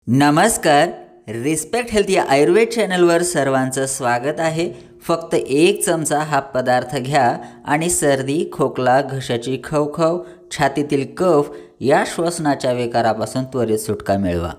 नमस्कार. Respect health या आयुर्वेद चॅनलवर सर्वांचं स्वागत आहे. फक्त एक चमचा हा पदार्थ घ्या आणि सर्दी, खोकला, घशाची खवखव, छातीतील कफ या श्वसनाच्या विकारापासून त्वरित सुटका मिळवा.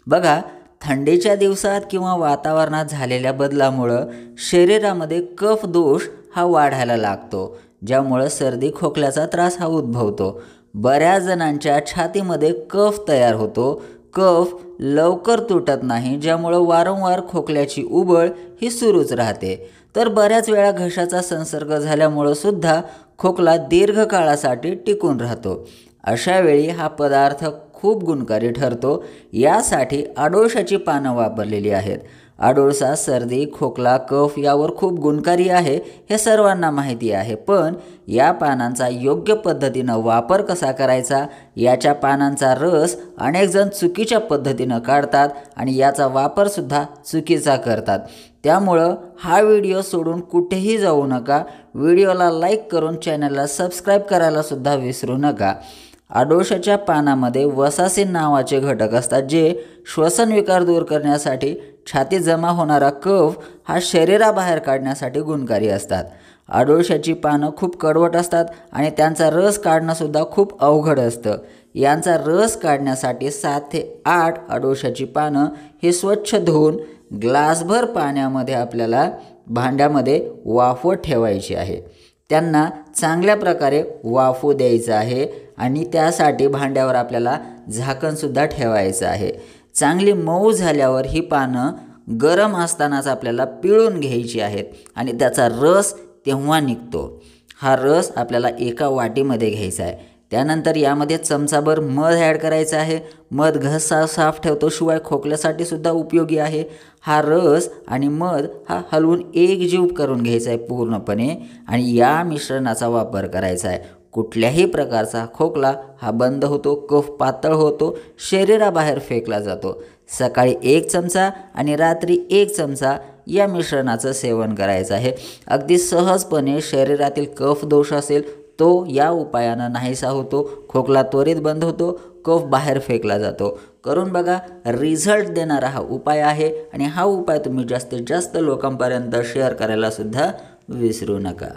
बघा, थंडीच्या दिवसात किंवा वातावरणात झालेल्या बदलामुळं शरीरामध्ये कफ दोष हा वाढायला लागतो, ज्यामुळं सर्दी खोकल्याचा त्रास हा उद्भवतो. बऱ्याच जणांच्या छातीमध्ये कफ तयार होतो. कफ लवकर तुटत नाही, ज्यामुळं वारंवार खोकल्याची उबळ ही सुरूच राहते. तर बऱ्याच वेळा घशाचा संसर्ग झाल्यामुळं सुद्धा खोकला दीर्घकाळासाठी टिकून राहतो. अशा वेळी हा पदार्थ खूप गुणकारी ठरतो. यासाठी अडुळसाची पानं वापरलेली आहेत. अडुळसा सर्दी, खोकला, कफ यावर खूप गुणकारी आहे, हे सर्वांना माहिती आहे. पण या पानांचा योग्य पद्धतीनं वापर कसा करायचा, याच्या पानांचा रस अनेक जण चुकीच्या पद्धतीनं काढतात आणि याचा वापरसुद्धा चुकीचा करतात. त्यामुळं हा व्हिडिओ सोडून कुठेही जाऊ नका. व्हिडिओला लाईक करून चॅनलला सबस्क्राईब करायलासुद्धा विसरू नका. अडुळसाच्या पानामध्ये वसासीन नावाचे घटक असतात, जे श्वसन विकार दूर करण्यासाठी, छातीत जमा होणारा कफ हा शरीराबाहेर काढण्यासाठी गुणकारी असतात. अडुळसाची पानं खूप कडवट असतात आणि त्यांचा रस काढणंसुद्धा खूप अवघड असतं. यांचा रस काढण्यासाठी 7 ते 8 अडुळसाची पानं हे स्वच्छ धुवून ग्लासभर पाण्यामध्ये आपल्याला भांड्यामध्ये वाफवत ठेवायची आहे. त्यांना चांगल्या प्रकारे वाफू द्यायचं आहे आणि त्यासाठी भांड्यावर आपल्याला झाकणसुद्धा ठेवायचं आहे. चांगली मऊ झाल्यावर ही पानं गरम असतानाच आपल्याला पिळून घ्यायची आहेत आणि त्याचा रस तेव्हा निघतो. हा रस आपल्याला एका वाटीमध्ये घ्यायचा आहे. त्यानंतर यामध्ये चमचाभर मध ॲड करायचा आहे. मध घसा साफ ठेवतो, शिवाय खोकल्यासाठी सुद्धा उपयोगी आहे. हा रस आणि मध हा हलवून एकजीव करून घ्यायचा आहे पूर्णपणे आणि या मिश्रणाचा वापर करायचा आहे. कुठल्याही प्रकारचा खोकला हा बंद होतो, कफ पातळ होतो, शरीराबाहेर फेकला जातो. सकाळी 1 चमचा आणि रात्री 1 चमचा या मिश्रणाचं सेवन करायचं आहे. अगदी सहजपणे शरीरातील कफ दोष असेल तो या उपायानं नाहीसा होतो. खोकला त्वरित बंद होतो, कफ बाहेर फेकला जातो. करून बघा, रिझल्ट देणारा हा उपाय आहे आणि हा उपाय तुम्ही जास्तीत जास्त लोकांपर्यंत शेअर करायला सुद्धा विसरू नका.